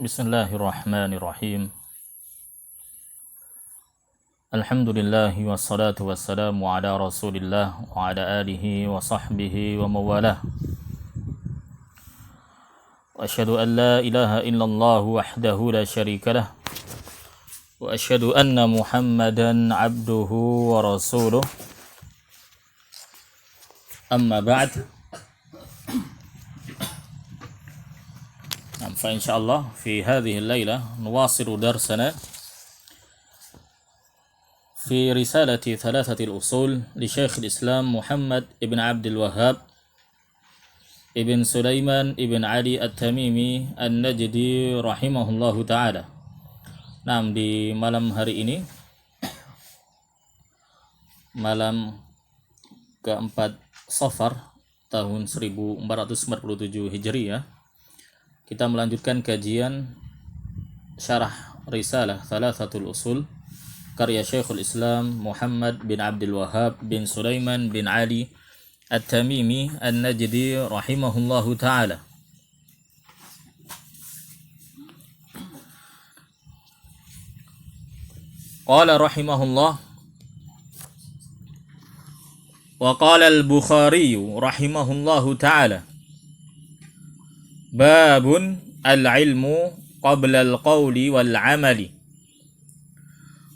Bismillahirrahmanirrahim. Alhamdulillah wassalatu wassalamu ala Rasulillah wa ala alihi wa sahbihi wa mawalah. Wa asyhadu an la ilaha illallah wahdahu la syarika lah. Wa asyhadu anna Muhammadan abduhu wa rasuluh. Amma ba'd. فإن شاء الله في هذه الليلة نواصل درسنا في رسالة ثلاثة الأصول لشيخ الإسلام محمد بن عبد الوهاب ابن سليمان ابن علي التميمي النجدي رحمه الله تعالى. Nah, di malam hari ini, malam keempat Safar tahun 1447 Hijriah, kita melanjutkan kajian syarah risalah Thalathatul Usul karya Syekhul Islam Muhammad bin Abdul Wahhab bin Sulaiman bin Ali At-Tamimi An-Najdi rahimahullahu ta'ala. Qala rahimahullah wa qala al-Bukhari rahimahullahu ta'ala Babun al-ilmu qabla al-qawli wal-amali.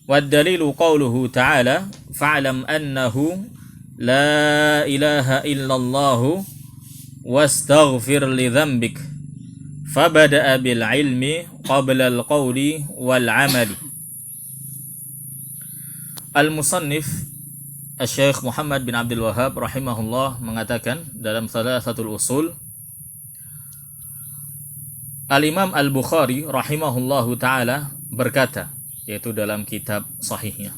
Wad-dalilu qawluhu ta'ala fa'lam annahu la ilaha illallah wastaghfir li dhanbik. Fabada'a bil-ilmi qabla al-qawli wal-amali. Al-Musannif Syekh Muhammad bin Abdul Wahhab rahimahullah mengatakan dalam Thalathatul Usul, Al-Imam Al-Bukhari rahimahullahu ta'ala berkata, yaitu dalam kitab sahihnya,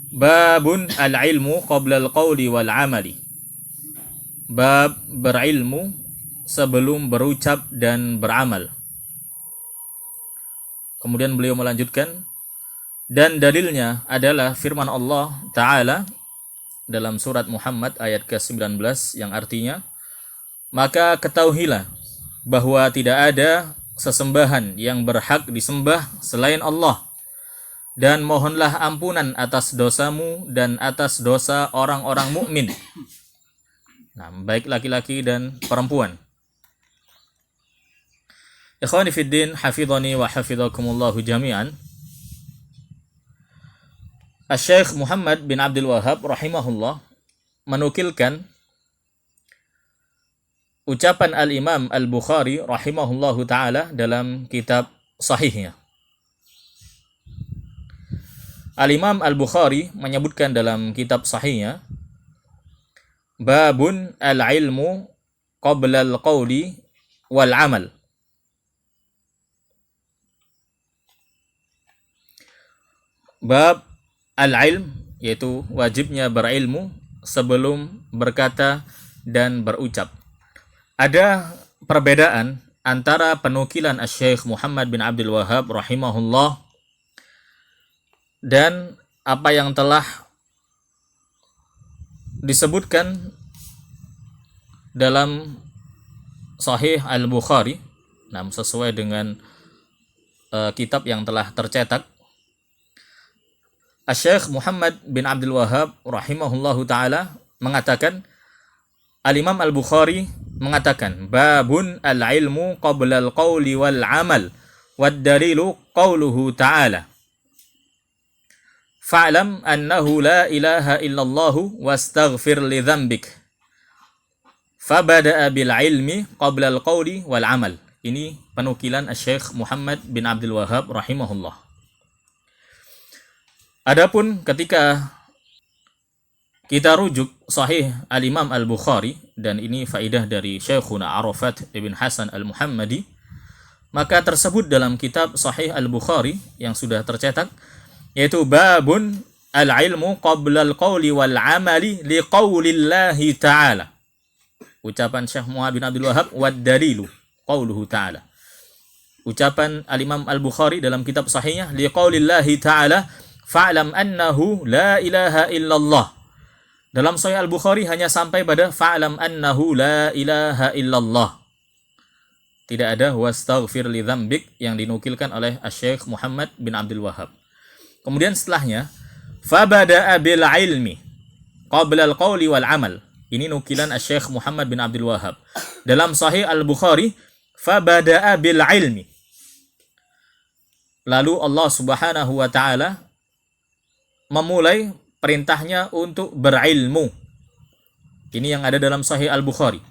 Babun al-ilmu qabla al-qawli wal-amali. Bab berilmu sebelum berucap dan beramal. Kemudian beliau melanjutkan, dan dalilnya adalah firman Allah Ta'ala dalam surat Muhammad ayat ke-19 yang artinya, maka ketahuilah bahwa tidak ada sesembahan yang berhak disembah selain Allah, dan mohonlah ampunan atas dosamu dan atas dosa orang-orang mukmin, nah, baik laki-laki dan perempuan. Ikhwani fiddin, hafidhani wa hafidhakumullahu jami'an. Syekh Muhammad bin Abdul Wahhab rahimahullah menukilkan ucapan Al-Imam Al-Bukhari rahimahullahu ta'ala dalam kitab sahihnya. Al-Imam Al-Bukhari menyebutkan dalam kitab sahihnya, Babun al-ilmu qabla al-qawli wal-amal. Bab al-ilm, yaitu wajibnya berilmu sebelum berkata dan berucap. Ada perbedaan antara penukilan Syekh Muhammad bin Abdul Wahhab rahimahullah dan apa yang telah disebutkan dalam Sahih Al-Bukhari, nah, sesuai dengan kitab yang telah tercetak. Syekh Muhammad bin Abdul Wahhab rahimahullahu ta'ala mengatakan, Al-Imam Al-Bukhari mengatakan, Babun al-ilmu qabla al-qawli wal-amal, wad-dalilu qawluhu ta'ala fa'lam annahu la ilaha illallah wastaghfir li dhanbik. Fabada'a bil-ilmi qabla al-qawli wal-amal. Ini penukilan Syekh Muhammad bin Abdul Wahhab rahimahullah. Adapun ketika kita rujuk Sahih Al-Imam Al-Bukhari, dan ini faidah dari Syekhuna Arafat Ibn Hasan Al-Muhammadi, maka tersebut dalam kitab Sahih Al-Bukhari yang sudah tercetak, yaitu Babun al-ilmu qabla al-qawli wal-amali liqawlillahi ta'ala. Ucapan Syekh Muhammad bin Abdul Wahhab, wad-dalilu qawluhu ta'ala. Ucapan Al-Imam Al-Bukhari dalam kitab sahihnya, liqawlillahi ta'ala fa'lam annahu la ilaha illallah. Dalam Sahih Al-Bukhari hanya sampai pada fa'lam annahu la ilaha illallah. Tidak ada wastaghfir li dzambik yang dinukilkan oleh Asy-Syaikh Muhammad bin Abdul Wahhab. Kemudian setelahnya, fabada'a bil ilmi qabla al-qawli wal amal. Ini nukilan Asy-Syaikh Muhammad bin Abdul Wahhab. Dalam Sahih Al-Bukhari, fabada'a bil ilmi. Lalu Allah Subhanahu wa taala memulai perintahnya untuk berilmu. Ini yang ada dalam Sahih Al-Bukhari.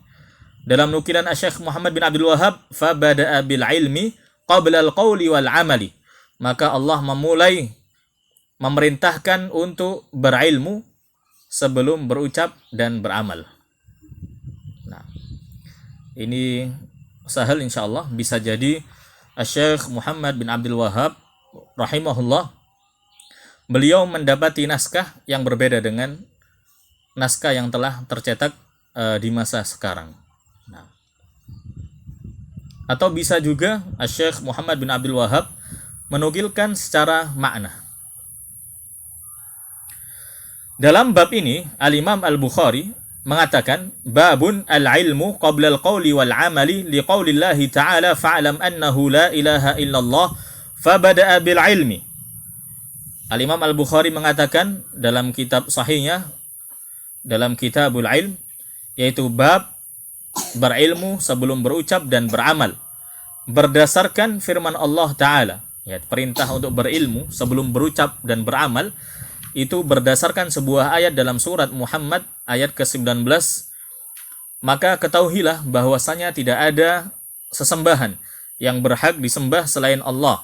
Dalam nukilan Asy-Syaikh Muhammad bin Abdul Wahhab, fabada'a bil ilmi qabla al-qawli wal amali. Maka Allah memulai memerintahkan untuk berilmu sebelum berucap dan beramal. Nah, ini sahal insyaallah bisa jadi Asy-Syaikh Muhammad bin Abdul Wahhab rahimahullah, beliau mendapati naskah yang berbeda dengan naskah yang telah tercetak di masa sekarang. Nah. Atau bisa juga Asy-Syaikh Muhammad bin Abdul Wahhab menukilkan secara makna. Dalam bab ini Al-Imam Al-Bukhari mengatakan babun al-ilmu qabla al-qawli wal amali liqaulillahi ta'ala fa'lam annahu la ilaha illallah fabada'a bil ilmi. Al-Imam Al-Bukhari mengatakan dalam kitab sahihnya, dalam Kitabul Ilm, yaitu bab berilmu sebelum berucap dan beramal berdasarkan firman Allah Ta'ala. Ya, perintah untuk berilmu sebelum berucap dan beramal itu berdasarkan sebuah ayat dalam surat Muhammad ayat ke-19. Maka ketahuilah bahwasanya tidak ada sesembahan yang berhak disembah selain Allah.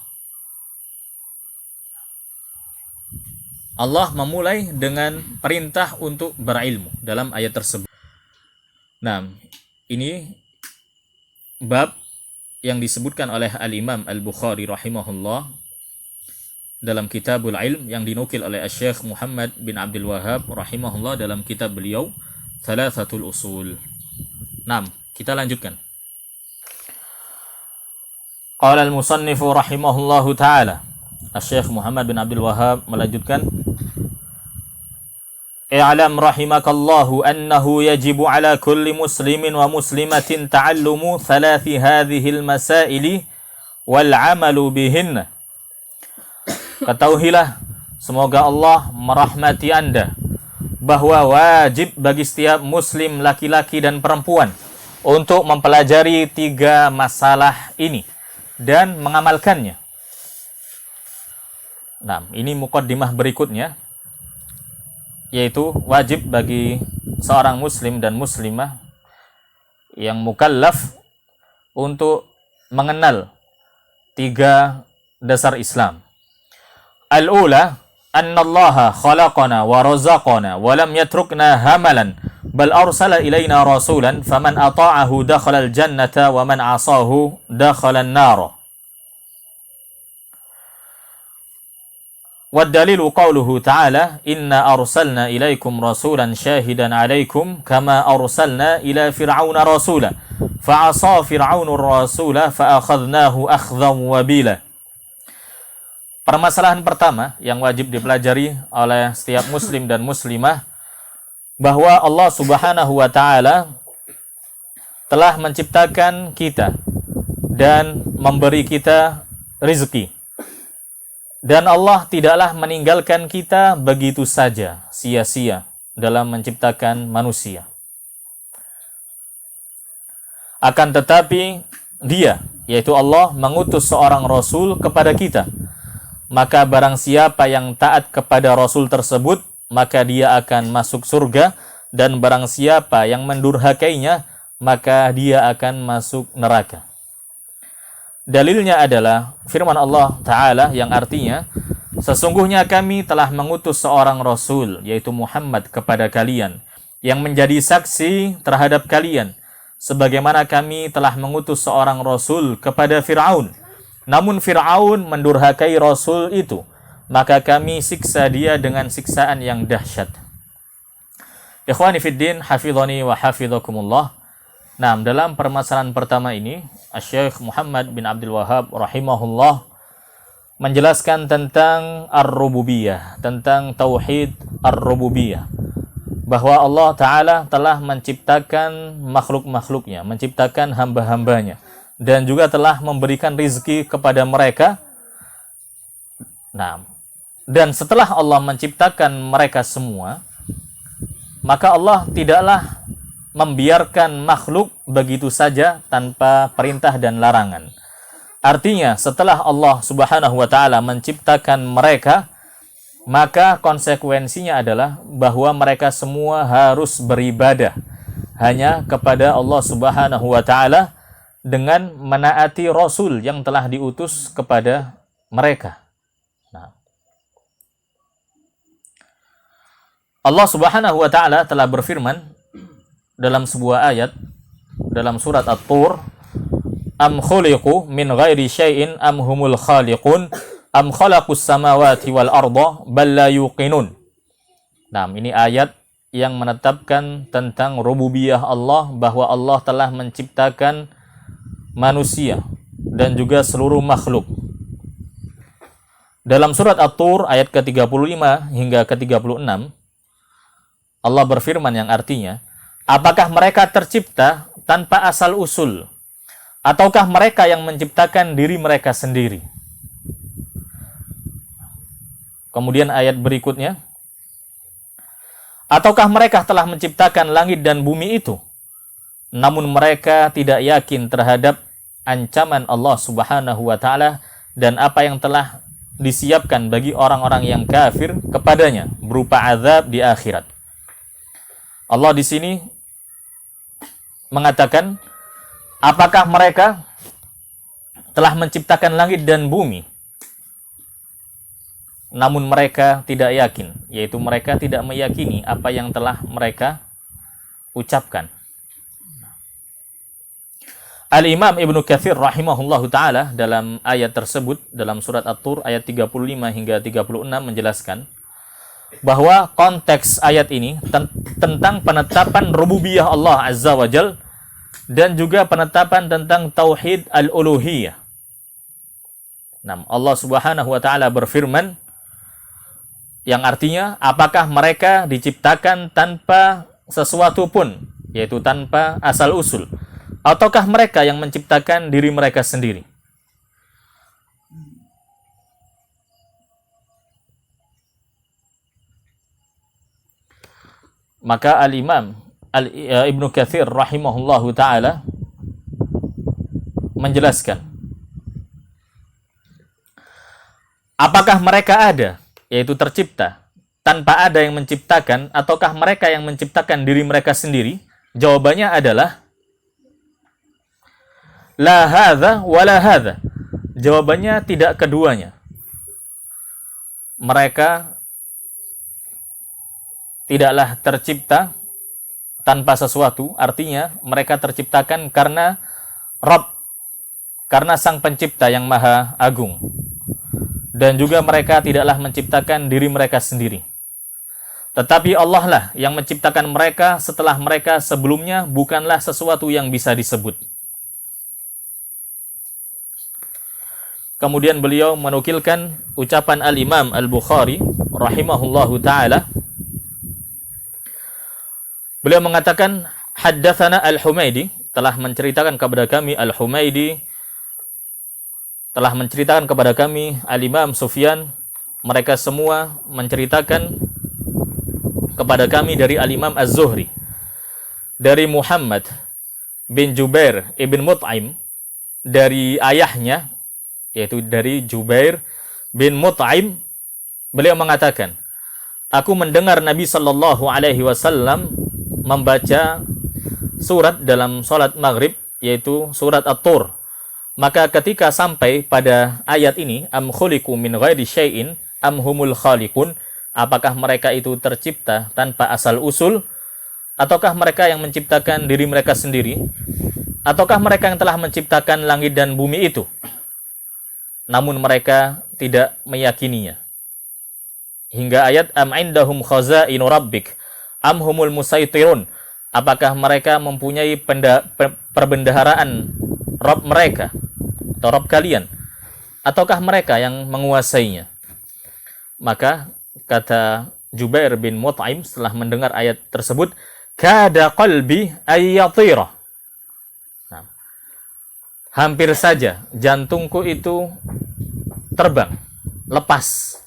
Allah memulai dengan perintah untuk berilmu dalam ayat tersebut. Nah, ini bab yang disebutkan oleh Al-Imam Al-Bukhari rahimahullah dalam Kitabul Ilm yang dinukil oleh Asy-Syaikh Muhammad bin Abdul Wahhab rahimahullah dalam kitab beliau Thalathatul Usul. Nah, kita lanjutkan. Qala al-musannifu rahimahullahu ta'ala. Asy-Syaikh Muhammad bin Abdul Wahhab melanjutkan, i'lam rahimakallahu annahu yajibu ala kulli muslimin wa muslimatin ta'allumu thalathi hadhil masaili wal 'amalu bihinna. Ketahuilah, semoga Allah merahmati Anda, bahwa wajib bagi setiap muslim laki-laki dan perempuan untuk mempelajari 3 masalah ini dan mengamalkannya. Nah, ini muqaddimah berikutnya, yaitu wajib bagi seorang muslim dan muslimah yang mukallaf untuk mengenal 3 dasar Islam. Al-ula, anna Allah khalaqana wa razaqana wa lam yatrukna hamalan bal arsala ilaina rasulan faman ata'ahu dakhala al-jannata wa man 'asahu dakhala an-nar. والدليل قوله تعالى إنا أرسلنا إليكم رسولا شاهدا عليكم كما أرسلنا إلى فرعون رسولا فعصى فرعون الرسول فأخذناه أخذا وبيلا. Permasalahan pertama yang wajib dipelajari oleh setiap muslim dan muslimah, bahwa Allah Subhanahu wa taala telah menciptakan kita dan memberi kita rezeki. Dan Allah tidaklah meninggalkan kita begitu saja, sia-sia dalam menciptakan manusia. Akan tetapi Dia, yaitu Allah, mengutus seorang Rasul kepada kita. Maka barang siapa yang taat kepada Rasul tersebut, maka dia akan masuk surga. Dan barang siapa yang mendurhakainya, maka dia akan masuk neraka. Dalilnya adalah firman Allah Ta'ala yang artinya, sesungguhnya kami telah mengutus seorang Rasul, yaitu Muhammad, kepada kalian, yang menjadi saksi terhadap kalian, sebagaimana kami telah mengutus seorang Rasul kepada Fir'aun. Namun Fir'aun mendurhakai Rasul itu, maka kami siksa dia dengan siksaan yang dahsyat. Ikhwani fiddin, hafidhani wa hafidhakumullah. Nah, dalam permasalahan pertama ini, Asy-Syaikh Muhammad bin Abdul Wahhab rahimahullah menjelaskan tentang ar-rububiyah, tentang tauhid ar-rububiyah, bahwa Allah Ta'ala telah menciptakan makhluk-makhluknya, menciptakan hamba-hambanya, dan juga telah memberikan rizki kepada mereka. Nah, dan setelah Allah menciptakan mereka semua, maka Allah tidaklah membiarkan makhluk begitu saja tanpa perintah dan larangan. Artinya, setelah Allah Subhanahu wa taala menciptakan mereka, maka konsekuensinya adalah bahwa mereka semua harus beribadah hanya kepada Allah Subhanahu wa taala dengan menaati Rasul yang telah diutus kepada mereka. Nah, Allah Subhanahu wa taala telah berfirman dalam sebuah ayat dalam surat At-Tur, am khuliqu min ghairi syai'in am humul khaliqun am khalaqus samawati wal arda bal la yuqinun. Nah, ini ayat yang menetapkan tentang rububiyah Allah, bahwa Allah telah menciptakan manusia dan juga seluruh makhluk. Dalam surat At-Tur ayat ke-35 hingga ke-36, Allah berfirman yang artinya, apakah mereka tercipta tanpa asal usul, ataukah mereka yang menciptakan diri mereka sendiri? Kemudian ayat berikutnya, ataukah mereka telah menciptakan langit dan bumi itu, namun mereka tidak yakin terhadap ancaman Allah Subhanahu wa taala dan apa yang telah disiapkan bagi orang-orang yang kafir kepadanya berupa azab di akhirat. Allah di sini mengatakan, apakah mereka telah menciptakan langit dan bumi, namun mereka tidak yakin, yaitu mereka tidak meyakini apa yang telah mereka ucapkan. Al-Imam Ibnu Katsir rahimahullahu ta'ala dalam ayat tersebut, dalam surat At-Tur ayat 35 hingga 36 menjelaskan bahwa konteks ayat ini tentang penetapan rububiyah Allah Azza wa Jal dan juga penetapan tentang tauhid al-uluhiyah. Nah, Allah Subhanahu wa taala berfirman yang artinya, apakah mereka diciptakan tanpa sesuatu pun, yaitu tanpa asal usul, ataukah mereka yang menciptakan diri mereka sendiri? Maka Al-Imam Ibnu Katsir rahimahullahu ta'ala menjelaskan, apakah mereka ada, yaitu tercipta, tanpa ada yang menciptakan, ataukah mereka yang menciptakan diri mereka sendiri? Jawabannya adalah la hadza wa la hadza. Jawabannya tidak keduanya. Mereka tidaklah tercipta tanpa sesuatu, artinya mereka terciptakan karena Rabb, karena Sang Pencipta yang Maha Agung. Dan juga mereka tidaklah menciptakan diri mereka sendiri. Tetapi Allah lah yang menciptakan mereka setelah mereka sebelumnya bukanlah sesuatu yang bisa disebut. Kemudian beliau menukilkan ucapan Al-Imam Al-Bukhari rahimahullahu ta'ala. Beliau mengatakan, haddatsana Al-Humaidi, telah menceritakan kepada kami Al-Humaidi, telah menceritakan kepada kami Al-Imam Sufyan. Mereka semua menceritakan kepada kami dari Al-Imam Az-Zuhri, dari Muhammad bin Jubair ibn Mut'im, dari ayahnya, yaitu dari Jubair bin Mut'im. Beliau mengatakan, aku mendengar Nabi Sallallahu Alaihi Wasallam membaca surat dalam sholat maghrib, yaitu surat At-Tur. Maka ketika sampai pada ayat ini, am khuliqu min ghairi syai'in am humul khaliqun, apakah mereka itu tercipta tanpa asal usul, ataukah mereka yang menciptakan diri mereka sendiri, ataukah mereka yang telah menciptakan langit dan bumi itu, namun mereka tidak meyakininya. Hingga ayat am indahum khazainu rabbik am humul musaitirun, apakah mereka mempunyai perbendaharaan Rabb mereka atau Rabb kalian, ataukah mereka yang menguasainya? Maka kata Jubair bin Mut'im setelah mendengar ayat tersebut, kada qalbi ayyatira. Nah, hampir saja jantungku itu terbang, lepas.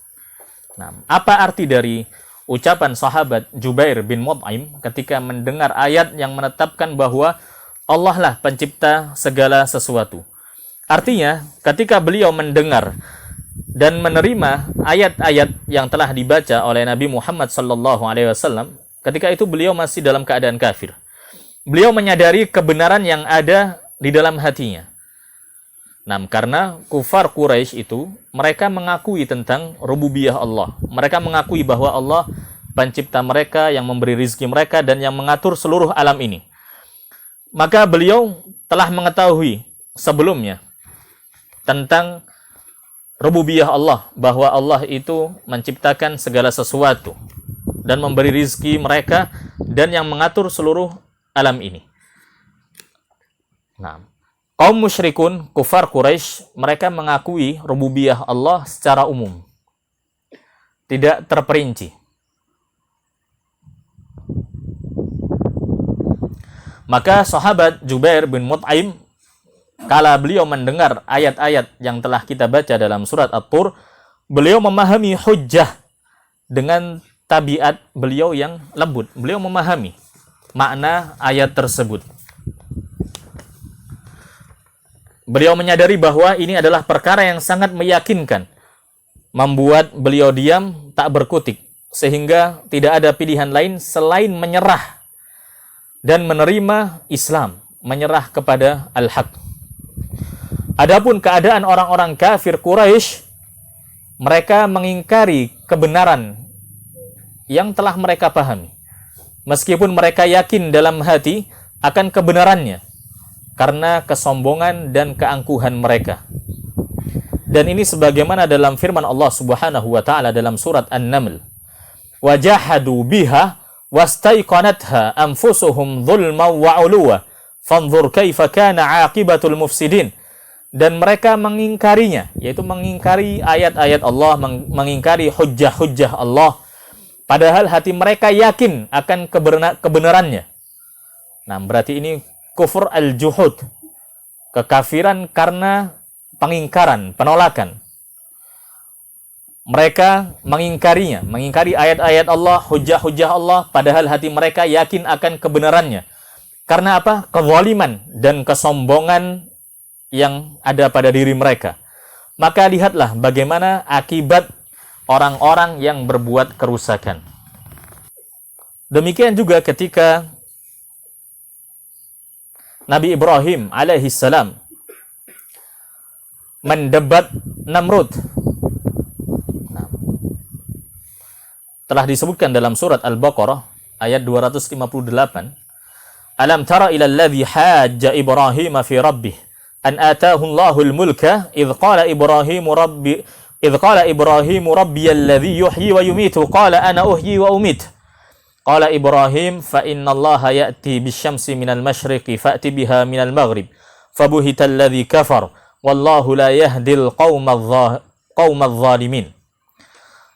Nah, apa arti dari ucapan sahabat Jubair bin Mut'im ketika mendengar ayat yang menetapkan bahwa Allah lah pencipta segala sesuatu? Artinya, ketika beliau mendengar dan menerima ayat-ayat yang telah dibaca oleh Nabi Muhammad SAW, ketika itu beliau masih dalam keadaan kafir. Beliau menyadari kebenaran yang ada di dalam hatinya. Nah, karena kufar Quraisy itu, mereka mengakui tentang rububiyah Allah. Mereka mengakui bahwa Allah pencipta mereka, yang memberi rizki mereka, dan yang mengatur seluruh alam ini. Maka beliau telah mengetahui sebelumnya tentang rububiyah Allah, bahwa Allah itu menciptakan segala sesuatu dan memberi rizki mereka, dan yang mengatur seluruh alam ini. Nah, kaum musyrikun, kufar Quraisy, mereka mengakui rububiyah Allah secara umum, tidak terperinci. Maka sahabat Jubair bin Mut'im, kala beliau mendengar ayat-ayat yang telah kita baca dalam surat At-Tur, beliau memahami hujjah dengan tabiat beliau yang lembut. Beliau memahami makna ayat tersebut. Beliau menyadari bahwa ini adalah perkara yang sangat meyakinkan, membuat beliau diam, tak berkutik, sehingga tidak ada pilihan lain selain menyerah dan menerima Islam, menyerah kepada al-haq. Adapun keadaan orang-orang kafir Quraisy, mereka mengingkari kebenaran yang telah mereka pahami, meskipun mereka yakin dalam hati akan kebenarannya, karena kesombongan dan keangkuhan mereka. Dan ini sebagaimana dalam firman Allah Subhanahu wa taala dalam surat An-Naml, "Wajahadu biha wastaiqanatha anfusuhum dzulman wa 'uluwa, fanzur kaifa kana 'aqibatul mufsidin." Dan mereka mengingkarinya, yaitu mengingkari ayat-ayat Allah, mengingkari hujjah-hujjah Allah, padahal hati mereka yakin akan kebenarannya. Nah, berarti ini kufur al-juhud, kekafiran karena pengingkaran, penolakan. Mereka mengingkarinya, mengingkari ayat-ayat Allah, hujjah-hujjah Allah, padahal hati mereka yakin akan kebenarannya. Karena apa? Kezaliman dan kesombongan yang ada pada diri mereka. Maka lihatlah bagaimana akibat orang-orang yang berbuat kerusakan. Demikian juga ketika Nabi Ibrahim alaihissalam mendebat Namrud. Nah, telah disebutkan dalam surat Al-Baqarah ayat 258, "Alam tara ila alladhi hajja Ibrahim fi rabbih an ataahu Allahul mulka idh qala Ibrahimu rabbi alladhi yuhyi wa yumitu qala ana uhyi wa umit." Qala Ibrahim, fa inna Allaha ya'ti bisyamsi minal masyriqi fa'ti biha minal maghrib. Fabuhita alladhi kafar, wallahu la yahdil qawmadh zalimin.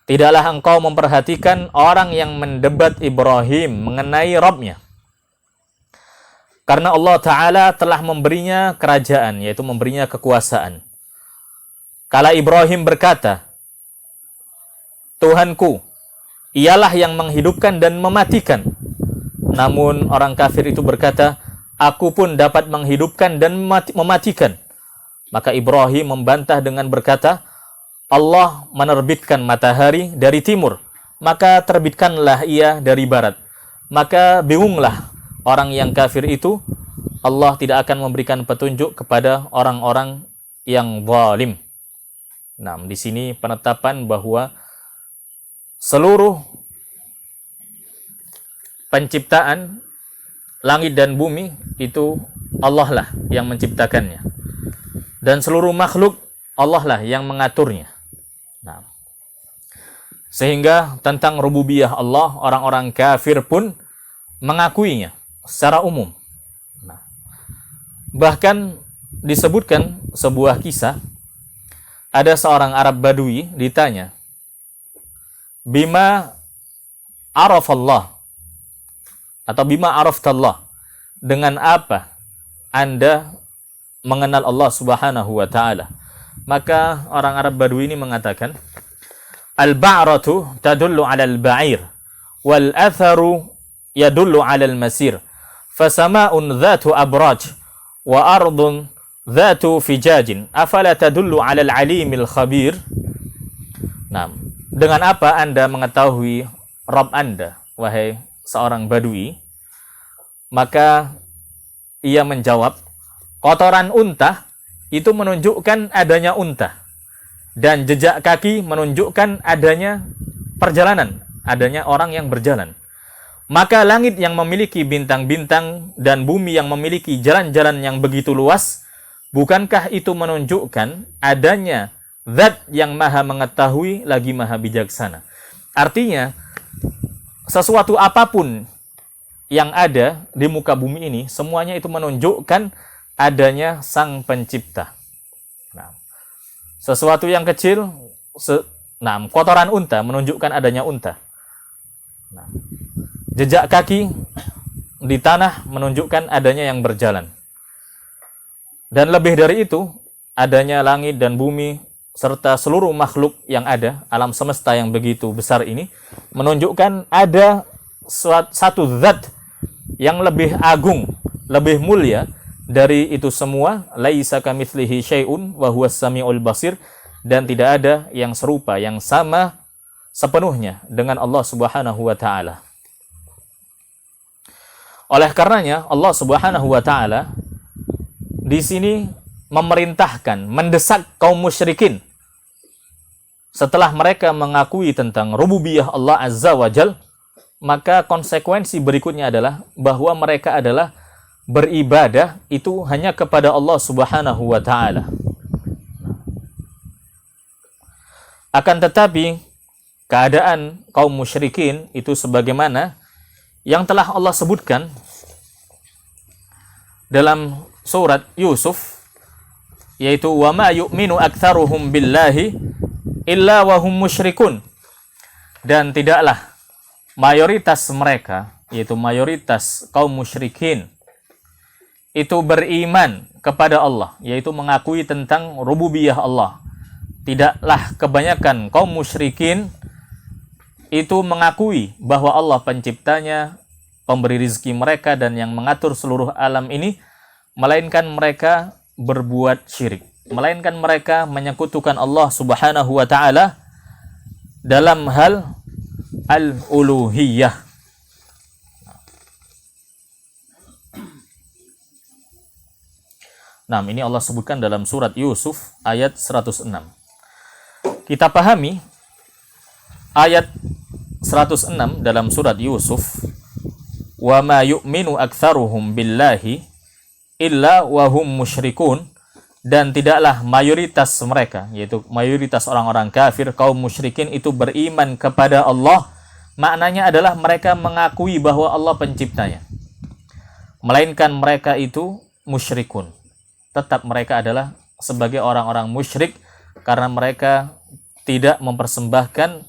Tidaklah engkau memperhatikan orang yang mendebat Ibrahim mengenai Rabbnya. Karena Allah Ta'ala telah memberinya kerajaan, yaitu memberinya kekuasaan. Kala Ibrahim berkata, Tuhanku, ialah yang menghidupkan dan mematikan. Namun orang kafir itu berkata, aku pun dapat menghidupkan dan mematikan. Maka Ibrahim membantah dengan berkata, Allah menerbitkan matahari dari timur, maka terbitkanlah ia dari barat. Maka bingunglah orang yang kafir itu, Allah tidak akan memberikan petunjuk kepada orang-orang yang zalim. Nah, di sini penetapan bahwa seluruh penciptaan langit dan bumi itu Allah lah yang menciptakannya, dan seluruh makhluk Allah lah yang mengaturnya. Nah, sehingga tentang rububiyah Allah, orang-orang kafir pun mengakuinya secara umum. Nah, bahkan disebutkan sebuah kisah, ada seorang Arab Badui ditanya, bima arafallah, atau bima araftallah, dengan apa Anda mengenal Allah Subhanahu wa taala. Maka orang Arab Badui ini mengatakan, al-ba'ratu tadullu 'alal ba'ir wal atharu yadullu 'alal masir. Fasama'un dhatu abraj wa ardun dhatu fijajin afala tadullu 'alal 'alimil khabir. Nah, dengan apa Anda mengetahui Rabb Anda, wahai seorang Badui? Maka ia menjawab, kotoran unta itu menunjukkan adanya unta, dan jejak kaki menunjukkan adanya perjalanan, adanya orang yang berjalan. Maka langit yang memiliki bintang-bintang dan bumi yang memiliki jalan-jalan yang begitu luas, bukankah itu menunjukkan adanya Zat yang maha mengetahui lagi maha bijaksana? Artinya, sesuatu apapun yang ada di muka bumi ini, semuanya itu menunjukkan adanya Sang Pencipta. Nah, sesuatu yang kecil, kotoran unta menunjukkan adanya unta. Nah, jejak kaki di tanah menunjukkan adanya yang berjalan. Dan lebih dari itu, adanya langit dan bumi serta seluruh makhluk yang ada, alam semesta yang begitu besar ini, menunjukkan ada satu zat yang lebih agung, lebih mulia dari itu semua. Laisa kamitslihi syai'un wa huwas samiul basir. Dan tidak ada yang serupa, yang sama sepenuhnya dengan Allah Subhanahu wa taala. Oleh karenanya Allah Subhanahu wa taala di sini memerintahkan, mendesak kaum musyrikin setelah mereka mengakui tentang rububiyah Allah Azza wa Jal, maka konsekuensi berikutnya adalah bahwa mereka adalah beribadah itu hanya kepada Allah Subhanahu wa taala. Akan tetapi keadaan kaum musyrikin itu sebagaimana yang telah Allah sebutkan dalam surat Yusuf, yaitu wa ma yu'minu aktsaruhum billahi illa wa hum musyrikun. Dan tidaklah mayoritas mereka, yaitu mayoritas kaum musyrikin, itu beriman kepada Allah, yaitu mengakui tentang rububiyah Allah. Tidaklah kebanyakan kaum musyrikin itu mengakui bahwa Allah penciptanya, pemberi rizki mereka, dan yang mengatur seluruh alam ini, melainkan mereka berbuat syirik, melainkan mereka menyekutukan Allah Subhanahu wa taala dalam hal al-uluhiyah. Nah, ini Allah sebutkan dalam surat Yusuf ayat 106. Kita pahami ayat 106 dalam surat Yusuf, wa ma yu'minu aktsaruhum billahi illa wa hum musyrikun. Dan tidaklah mayoritas mereka, yaitu mayoritas orang-orang kafir, kaum musyrikin itu beriman kepada Allah. Maknanya adalah mereka mengakui bahwa Allah penciptanya, melainkan mereka itu musyrikun. Tetap mereka adalah sebagai orang-orang musyrik karena mereka tidak mempersembahkan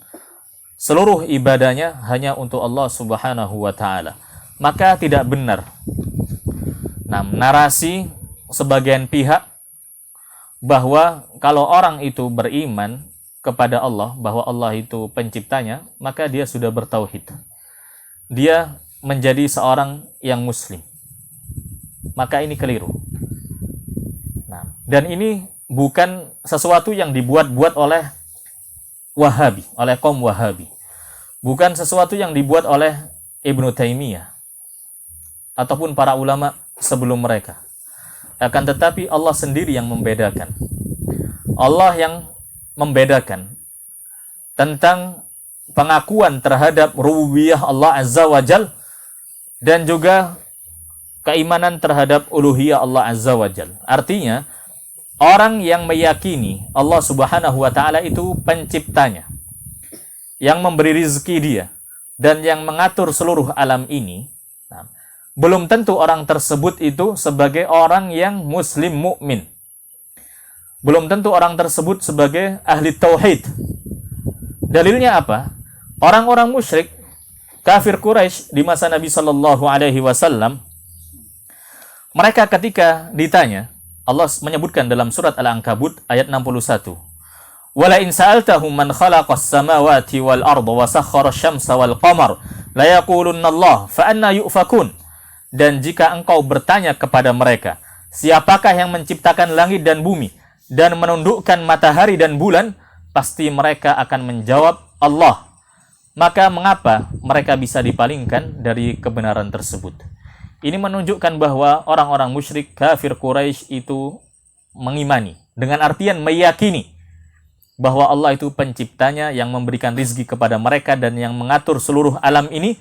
seluruh ibadahnya hanya untuk Allah Subhanahu wa taala. Maka tidak benar narasi sebagian pihak bahwa kalau orang itu beriman kepada Allah, bahwa Allah itu penciptanya, maka dia sudah bertauhid. Dia menjadi seorang yang muslim. Maka ini keliru. Dan ini bukan sesuatu yang dibuat-buat oleh Wahabi, oleh kaum Wahabi. Bukan sesuatu yang dibuat oleh Ibnu Taimiyah ataupun para ulama sebelum mereka. Akan tetapi Allah sendiri yang membedakan. Allah yang membedakan tentang pengakuan terhadap rububiyah Allah Azza wa Jal dan juga keimanan terhadap uluhiyah Allah Azza wa Jal. Artinya, orang yang meyakini Allah Subhanahu wa taala itu penciptanya, yang memberi rizki dia, dan yang mengatur seluruh alam ini, belum tentu orang tersebut itu sebagai orang yang muslim mukmin. Belum tentu orang tersebut sebagai ahli tauhid. Dalilnya apa? Orang-orang musyrik, kafir Quraisy di masa Nabi Shallallahu Alaihi Wasallam, mereka ketika ditanya Allah menyebutkan dalam surat Al-Ankabut ayat 61. Wala in sa'altahum man khalaqas samawati wal arda wa sakhkhara asy-syamsa wal qamar la yaqulunna Allah fa anna yufakun. Dan jika engkau bertanya kepada mereka, siapakah yang menciptakan langit dan bumi dan menundukkan matahari dan bulan, pasti mereka akan menjawab Allah. Maka mengapa mereka bisa dipalingkan dari kebenaran tersebut? Ini menunjukkan bahwa orang-orang musyrik kafir Quraisy itu mengimani, dengan artian meyakini bahwa Allah itu penciptanya yang memberikan rizki kepada mereka dan yang mengatur seluruh alam ini,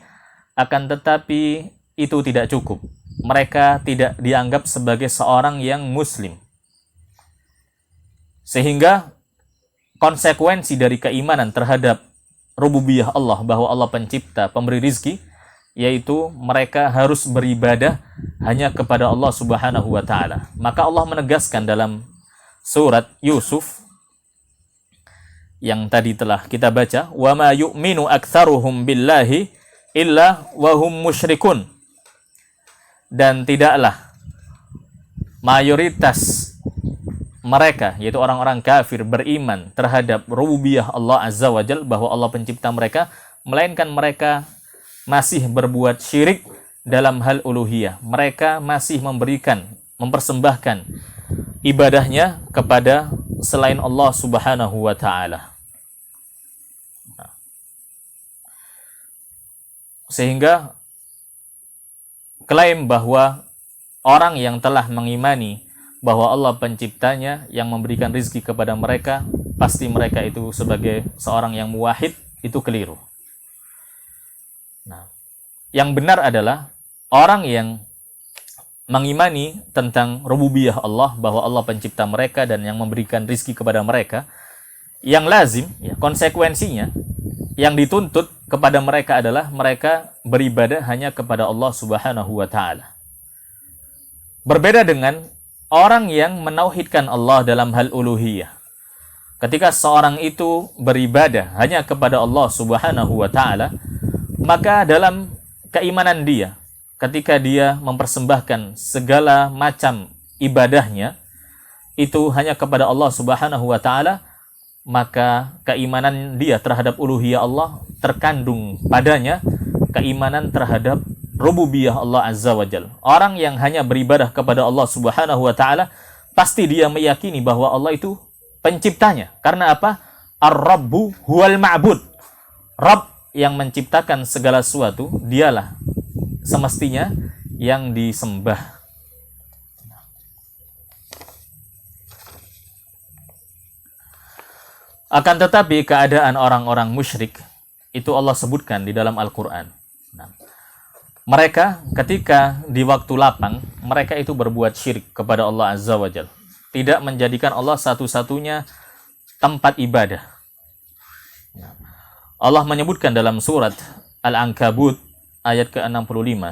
akan tetapi itu tidak cukup. Mereka tidak dianggap sebagai seorang yang muslim. Sehingga konsekuensi dari keimanan terhadap rububiyah Allah, bahwa Allah pencipta, pemberi rizki, yaitu mereka harus beribadah hanya kepada Allah Subhanahu wa taala. Maka Allah menegaskan dalam surat Yusuf yang tadi telah kita baca, wa ma yu'minu aktsaruhum billahi illa wa hum musyrikun. Dan tidaklah mayoritas mereka, yaitu orang-orang kafir, beriman terhadap rububiyah Allah Azza wa Jalla, bahwa Allah pencipta mereka, melainkan mereka masih berbuat syirik dalam hal uluhiyah. Mereka masih mempersembahkan ibadahnya kepada selain Allah Subhanahu wa taala. Sehingga klaim bahwa orang yang telah mengimani bahwa Allah penciptanya yang memberikan rizki kepada mereka, pasti mereka itu sebagai seorang yang muwahhid, itu keliru. Nah, yang benar adalah orang yang mengimani tentang rububiyah Allah, bahwa Allah pencipta mereka dan yang memberikan rizki kepada mereka, yang lazim, ya, konsekuensinya, yang dituntut kepada mereka adalah mereka beribadah hanya kepada Allah Subhanahu wa taala. Berbeda dengan orang yang menauhidkan Allah dalam hal uluhiyah. Ketika seorang itu beribadah hanya kepada Allah Subhanahu wa taala, maka dalam keimanan dia, ketika dia mempersembahkan segala macam ibadahnya itu hanya kepada Allah Subhanahu wa taala, maka keimanan dia terhadap uluhiyah Allah terkandung padanya keimanan terhadap rububiyah Allah Azza wa Jalla. Orang yang hanya beribadah kepada Allah Subhanahu wa taala, pasti dia meyakini bahwa Allah itu penciptanya. Karena apa? Ar-Rabbu huwal ma'bud. Rabb yang menciptakan segala sesuatu, dialah semestinya yang disembah. Akan tetapi keadaan orang-orang musyrik itu Allah sebutkan di dalam Al-Quran. Nah, mereka ketika di waktu lapang, mereka itu berbuat syirik kepada Allah Azza wa Jalla. Tidak menjadikan Allah satu-satunya tempat ibadah. Nah, Allah menyebutkan dalam surat Al-Ankabut ayat ke-65.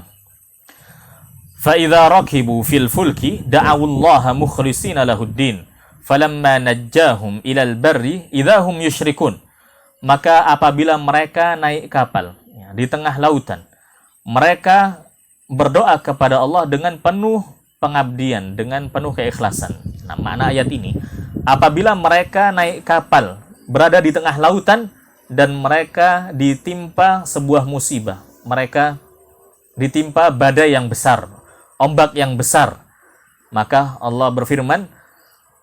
فَإِذَا رَكِبُوا فِي الْفُلْكِ دَعَوُوا اللَّهَ مُخْلِصِينَ لَهُ الدِّينَ falamma najjahum ilal barri idahum yusyrikun. Maka apabila mereka naik kapal, ya, di tengah lautan, mereka berdoa kepada Allah dengan penuh pengabdian, dengan penuh keikhlasan. Nah, makna ayat ini, apabila mereka naik kapal, berada di tengah lautan, dan mereka ditimpa sebuah musibah, mereka ditimpa badai yang besar, ombak yang besar, maka Allah berfirman,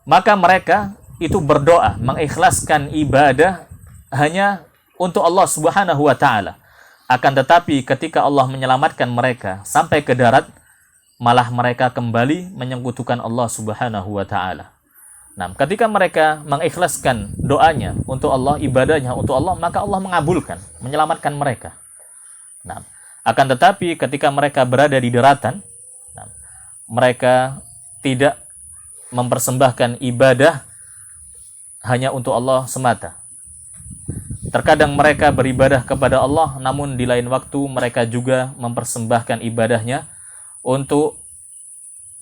maka mereka itu berdoa, mengikhlaskan ibadah hanya untuk Allah Subhanahu wa taala. Akan tetapi ketika Allah menyelamatkan mereka sampai ke darat, malah mereka kembali menyekutukan Allah Subhanahu wa taala. Nah, ketika mereka mengikhlaskan doanya untuk Allah, ibadahnya untuk Allah, maka Allah mengabulkan, menyelamatkan mereka. Nah, akan tetapi ketika mereka berada di daratan, nah, mereka tidak mempersembahkan ibadah hanya untuk Allah semata. Terkadang mereka beribadah kepada Allah, namun di lain waktu mereka juga mempersembahkan ibadahnya untuk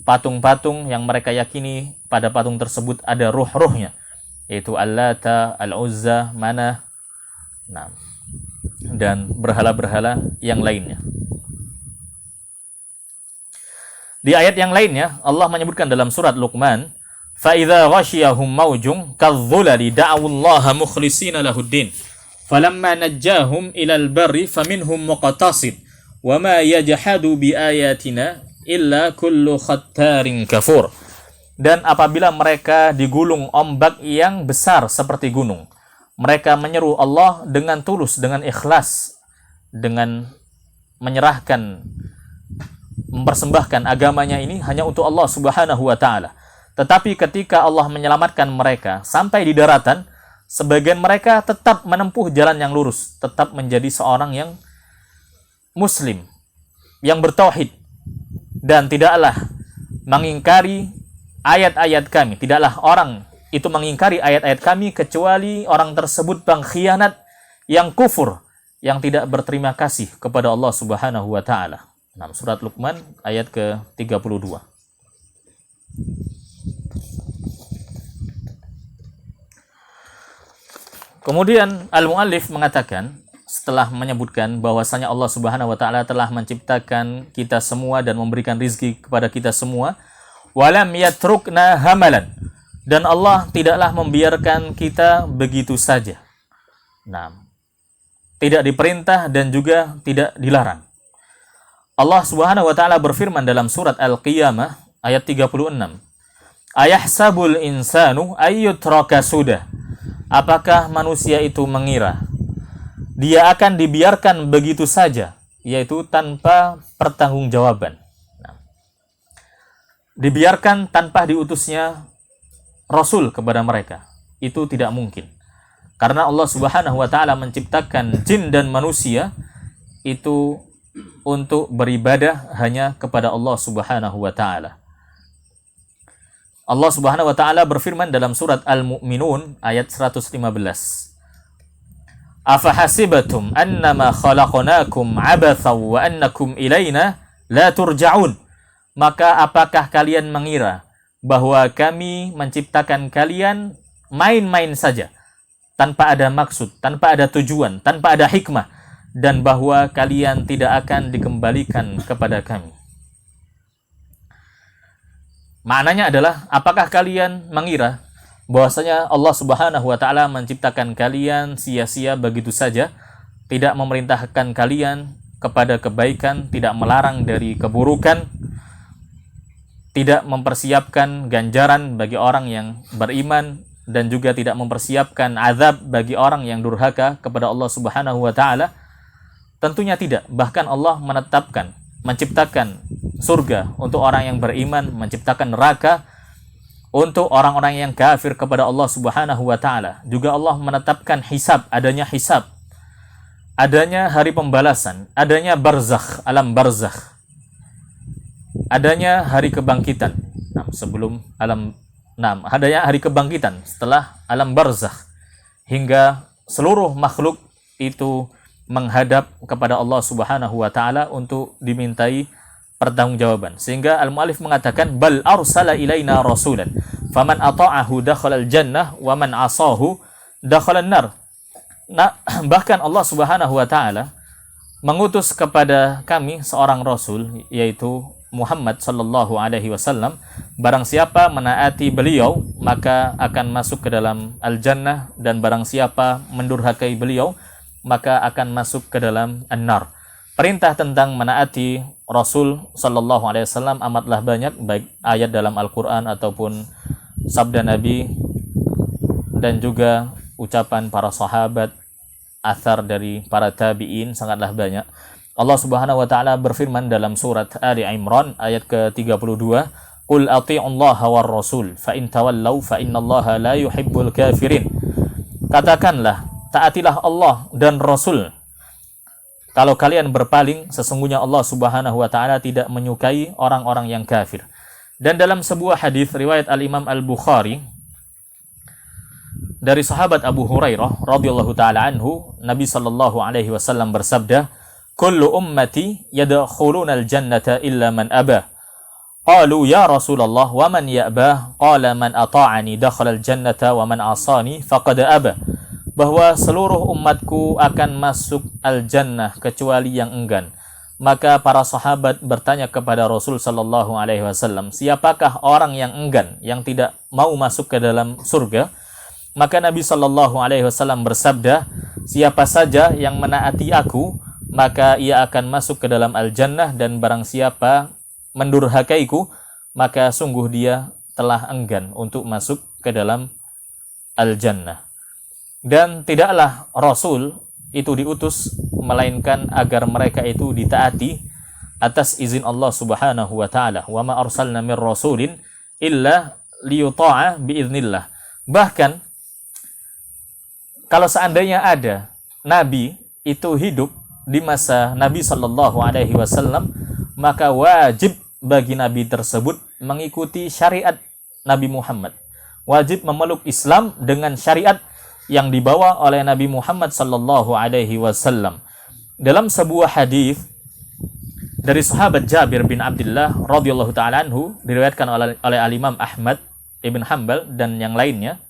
patung-patung yang mereka yakini pada patung tersebut ada ruh-ruhnya, yaitu Al-Lata, Al-Uzza, Manah, nah, dan berhala-berhala yang lainnya. Di ayat yang lainnya Allah menyebutkan dalam surat Luqman, fa idza ghashiyahum maujun kadzulali da'awullaha mukhlishina lahuddin falamma najjahum ilal barri faminhum muqtasid wa ma yajhadu biayatina illa kullu khattarin kafur. Dan apabila mereka digulung ombak yang besar seperti gunung, mereka menyeru Allah dengan tulus, dengan ikhlas, dengan menyerahkan, mempersembahkan agamanya ini hanya untuk Allah Subhanahu wa taala. Tetapi ketika Allah menyelamatkan mereka sampai di daratan, sebagian mereka tetap menempuh jalan yang lurus, tetap menjadi seorang yang muslim, yang bertauhid, dan tidaklah mengingkari ayat-ayat kami. Tidaklah orang itu mengingkari ayat-ayat kami kecuali orang tersebut pengkhianat yang kufur, yang tidak berterima kasih kepada Allah Subhanahu wa taala. Nah, surat Luqman ayat ke-32. Kemudian al-muallif mengatakan, setelah menyebutkan bahwasanya Allah Subhanahu wa taala telah menciptakan kita semua dan memberikan rizki kepada kita semua, walam yatrukna hamalan, dan Allah tidaklah membiarkan kita begitu saja. Nah, tidak diperintah dan juga tidak dilarang. Allah Subhanahu wa taala berfirman dalam surat Al-Qiyamah ayat 36. Ayahsabul insanu ayyutraka sudah. Apakah manusia itu mengira dia akan dibiarkan begitu saja, yaitu tanpa pertanggungjawaban. Nah, dibiarkan tanpa diutusnya Rasul kepada mereka, itu tidak mungkin. Karena Allah Subhanahu wa taala menciptakan jin dan manusia itu untuk beribadah hanya kepada Allah Subhanahu wa taala. Allah Subhanahu wa taala berfirman dalam surat Al-Mu'minun ayat 115. Afahasibatum annama khalaqnakum abathaw wa annakum ilaina la turja'un. Maka apakah kalian mengira bahwa kami menciptakan kalian main-main saja, tanpa ada maksud, tanpa ada tujuan, tanpa ada hikmah, dan bahwa kalian tidak akan dikembalikan kepada kami? Maknanya adalah, apakah kalian mengira bahwasanya Allah Subhanahu wa taala menciptakan kalian sia-sia begitu saja, tidak memerintahkan kalian kepada kebaikan, tidak melarang dari keburukan, tidak mempersiapkan ganjaran bagi orang yang beriman, dan juga tidak mempersiapkan azab bagi orang yang durhaka kepada Allah Subhanahu wa taala? Tentunya tidak. Bahkan Allah menetapkan, menciptakan surga untuk orang yang beriman, menciptakan neraka untuk orang-orang yang kafir kepada Allah Subhanahu wa taala. Juga Allah menetapkan hisab, adanya hisab, adanya hari pembalasan, adanya barzakh, alam barzakh, adanya hari kebangkitan. Adanya hari kebangkitan setelah alam barzakh, hingga seluruh makhluk itu menghadap kepada Allah Subhanahu wa taala untuk dimintai pertanggungjawaban. Sehingga al-muallif mengatakan, bal arsala ilaina rasulan faman ata'ahu dakhalal jannah wa man asahu dakhalan nar. Nah, bahkan Allah Subhanahu wa taala mengutus kepada kami seorang rasul, yaitu Muhammad sallallahu alaihi wasallam. Barang siapa menaati beliau maka akan masuk ke dalam al-jannah, dan barang siapa mendurhakai beliau maka akan masuk ke dalam an-nar. Perintah tentang menaati Rasul sallallahu alaihi wasallam amatlah banyak, baik ayat dalam Al-Qur'an ataupun sabda Nabi, dan juga ucapan para sahabat, athar dari para tabi'in sangatlah banyak. Allah Subhanahu wa taala berfirman dalam surat Ali Imran ayat ke-32, "Qul athi'ullaha war rasul fa in tawallaw fa innallaha la yuhibbul kafirin." Katakanlah, taatilah Allah dan Rasul. Kalau kalian berpaling, sesungguhnya Allah Subhanahu wa taala tidak menyukai orang-orang yang kafir. Dan dalam sebuah hadis riwayat Al-Imam Al-Bukhari dari sahabat Abu Hurairah radhiyallahu taala anhu, Nabi sallallahu alaihi wasallam bersabda, "Kullu ummati yadkhuluna al-jannata illa man aba." Qalu ya Rasulullah wa man ya'ba? Qala man ata'ani dakhala al-jannata wa man asani faqad aba. Bahwa seluruh umatku akan masuk al-jannah kecuali yang enggan. Maka para sahabat bertanya kepada Rasul sallallahu alaihi wasallam, siapakah orang yang enggan, yang tidak mau masuk ke dalam surga? Maka Nabi sallallahu alaihi wasallam bersabda, siapa saja yang menaati aku, maka ia akan masuk ke dalam al-jannah, dan barang siapa mendurhakaiku, maka sungguh dia telah enggan untuk masuk ke dalam al-jannah. Dan tidaklah Rasul itu diutus melainkan agar mereka itu ditaati atas izin Allah Subhanahu wa taala. Wa ma arsalna mir rasulin illa liyuta'a biiznillah. Bahkan kalau seandainya ada nabi itu hidup di masa Nabi sallallahu alaihi wasallam, maka wajib bagi nabi tersebut mengikuti syariat Nabi Muhammad. Wajib memeluk Islam dengan syariat yang dibawa oleh Nabi Muhammad sallallahu alaihi wasallam. Dalam sebuah hadis dari sahabat Jabir bin Abdullah radhiyallahu taala anhu, diriwayatkan oleh Al-Imam Ahmad Ibn Hanbal dan yang lainnya,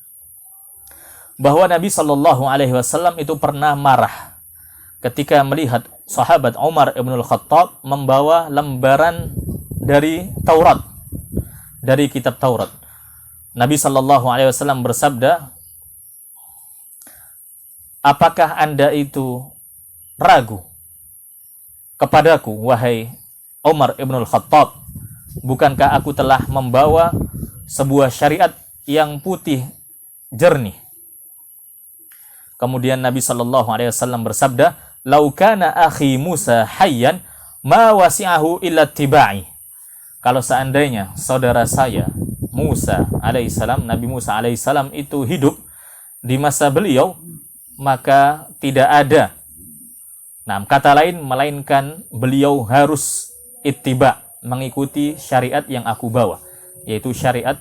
bahwa Nabi sallallahu alaihi wasallam itu pernah marah ketika melihat sahabat Umar ibn al-Khattab membawa lembaran dari Taurat, dari kitab Taurat. Nabi sallallahu alaihi wasallam bersabda, apakah Anda itu ragu kepadaku, wahai Umar ibn al-Khattab? Bukankah aku telah membawa sebuah syariat yang putih jernih? Kemudian Nabi sallallahu alaihi wasallam bersabda, "Lau kana akhi Musa hayyan ma wasi'ahu illa tiba'i." Kalau seandainya saudara saya Musa alaihissalam, Nabi Musa alaihissalam itu hidup di masa beliau, maka tidak ada, nah kata lain, melainkan beliau harus ittiba, mengikuti syariat yang aku bawa, yaitu syariat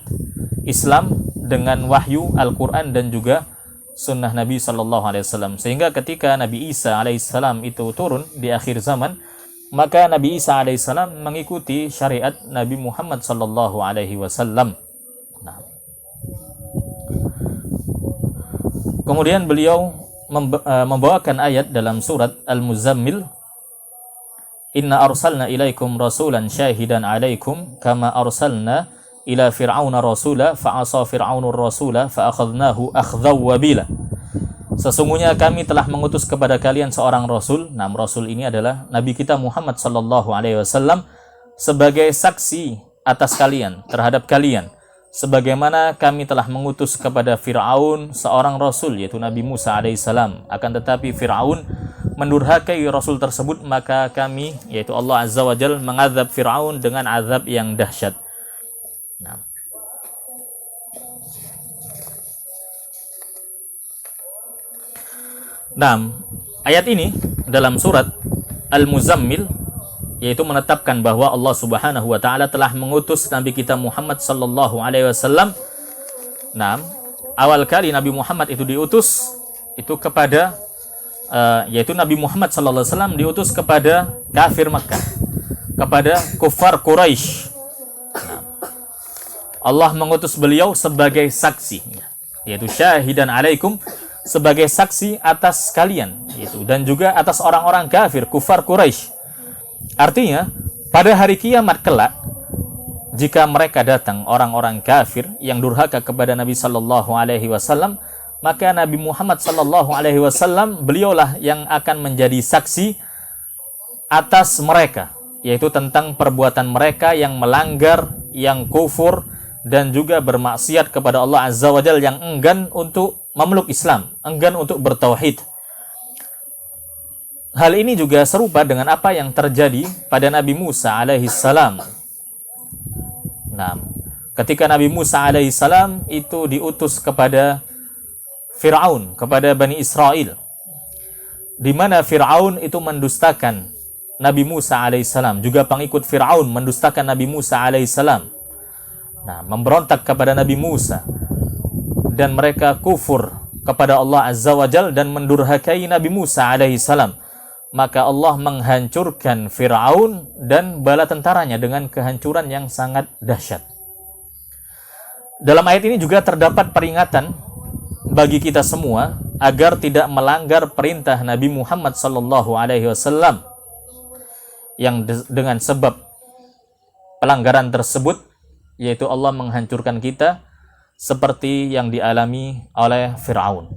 Islam dengan wahyu Al-Quran dan juga sunnah Nabi Sallallahu Alaihi Wasallam. Sehingga ketika Nabi Isa Alaihissalam itu turun di akhir zaman, maka Nabi Isa Alaihissalam mengikuti syariat Nabi Muhammad Sallallahu Alaihi Wasallam. Nah, kemudian beliau membawakan ayat dalam surat Al-Muzammil, Inna arsalna ilaikum rasulan syahidan alaikum kama arsalna ila fir'auna rasula fa'asa fir'aunur rasula fa'akhadnahu akhdaw wabila. Sesungguhnya kami telah mengutus kepada kalian seorang rasul. Nah, rasul ini adalah Nabi kita Muhammad sallallahu alaihi wasallam sebagai saksi atas kalian, terhadap kalian, sebagaimana kami telah mengutus kepada Fir'aun seorang rasul, yaitu Nabi Musa alaihissalam. Akan tetapi Fir'aun mendurhakai rasul tersebut, maka kami, yaitu Allah Azza wa Jal, mengazab Fir'aun dengan azab yang dahsyat. Nah, ayat ini dalam surat Al-Muzammil, yaitu menetapkan bahwa Allah Subhanahu wa taala telah mengutus Nabi kita Muhammad sallallahu alaihi wasallam. Nah, awal kali Nabi Muhammad itu diutus itu kepada yaitu Nabi Muhammad sallallahu alaihi wasallam diutus kepada kafir Makkah, kepada kufar Quraisy. Nah, Allah mengutus beliau sebagai saksi, yaitu syahidan alaikum, sebagai saksi atas kalian, yaitu dan juga atas orang-orang kafir kufar Quraisy. Artinya, pada hari kiamat kelak, jika mereka datang orang-orang kafir yang durhaka kepada Nabi sallallahu alaihi wasallam, maka Nabi Muhammad sallallahu alaihi wasallam beliaulah yang akan menjadi saksi atas mereka, yaitu tentang perbuatan mereka yang melanggar, yang kufur dan juga bermaksiat kepada Allah Azza wa Jalla, yang enggan untuk memeluk Islam, enggan untuk bertauhid. Hal ini juga serupa dengan apa yang terjadi pada Nabi Musa alaihissalam. Nah, ketika Nabi Musa alaihissalam itu diutus kepada Fir'aun, kepada Bani Israel, di mana Fir'aun itu mendustakan Nabi Musa alaihissalam, juga pengikut Fir'aun mendustakan Nabi Musa alaihissalam. Nah, memberontak kepada Nabi Musa, dan mereka kufur kepada Allah Azza wa Jal dan mendurhakai Nabi Musa alaihissalam. Maka Allah menghancurkan Fir'aun dan bala tentaranya dengan kehancuran yang sangat dahsyat. Dalam ayat ini juga terdapat peringatan bagi kita semua agar tidak melanggar perintah Nabi Muhammad sallallahu alaihi wasallam, yang dengan sebab pelanggaran tersebut, yaitu Allah menghancurkan kita seperti yang dialami oleh Fir'aun.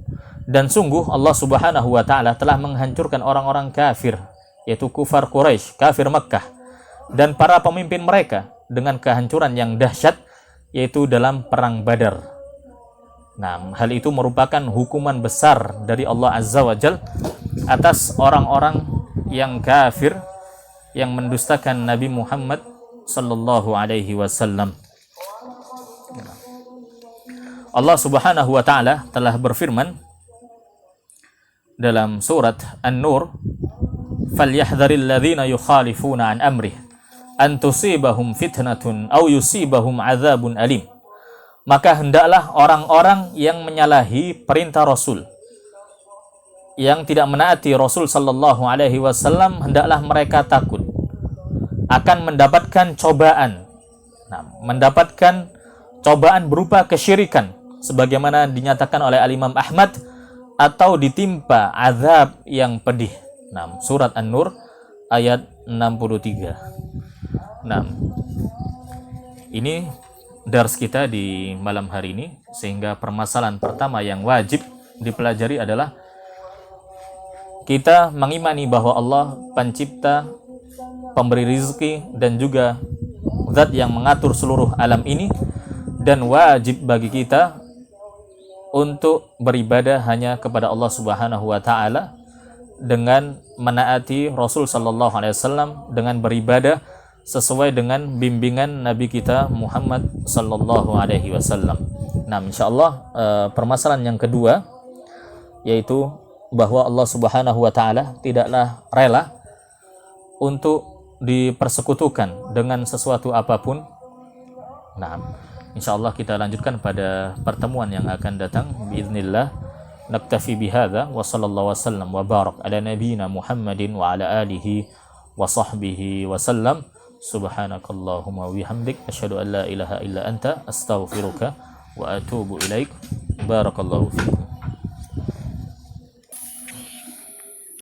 Dan sungguh Allah Subhanahu wa Ta'ala telah menghancurkan orang-orang kafir, yaitu kufar Quraisy, kafir Makkah, dan para pemimpin mereka dengan kehancuran yang dahsyat, yaitu dalam perang Badar. Nah, hal itu merupakan hukuman besar dari Allah Azza wa Jal atas orang-orang yang kafir yang mendustakan Nabi Muhammad sallallahu alaihi wasallam. Allah Subhanahu wa Ta'ala telah berfirman dalam surat An-Nur, "Falyahdharil ladzina yukhalifuna an amrih an tusibahum fitnatun aw yusibahum adzabun alim." Maka hendaklah orang-orang yang menyalahi perintah Rasul, yang tidak menaati Rasul sallallahu alaihi wasallam, hendaklah mereka takut akan mendapatkan cobaan. Nah, mendapatkan cobaan berupa kesyirikan sebagaimana dinyatakan oleh Al-Imam Ahmad, atau ditimpa azab yang pedih. Nah, surat An-Nur ayat 63. Nah, ini dars kita di malam hari ini, sehingga permasalahan pertama yang wajib dipelajari adalah kita mengimani bahwa Allah pencipta, pemberi rizki, dan juga zat yang mengatur seluruh alam ini, dan wajib bagi kita untuk beribadah hanya kepada Allah Subhanahu wa Ta'ala dengan menaati Rasul sallallahu alaihi wasallam, dengan beribadah sesuai dengan bimbingan Nabi kita Muhammad sallallahu alaihi wasallam. Nah, insyaallah permasalahan yang kedua, yaitu bahwa Allah Subhanahu wa Ta'ala tidaklah rela untuk dipersekutukan dengan sesuatu apapun. Nah, insyaallah kita lanjutkan pada pertemuan yang akan datang biiznillah. Naktafi bihadza wa sallallahu wasallam wa barak ala nabiyyina Muhammadin wa ala alihi wa sahbihi wa sallam. Subhanakallahumma wa bihamdik asyhadu an la ilaha illa anta astaghfiruka wa atubu ilaik. Barakallahu fiikum.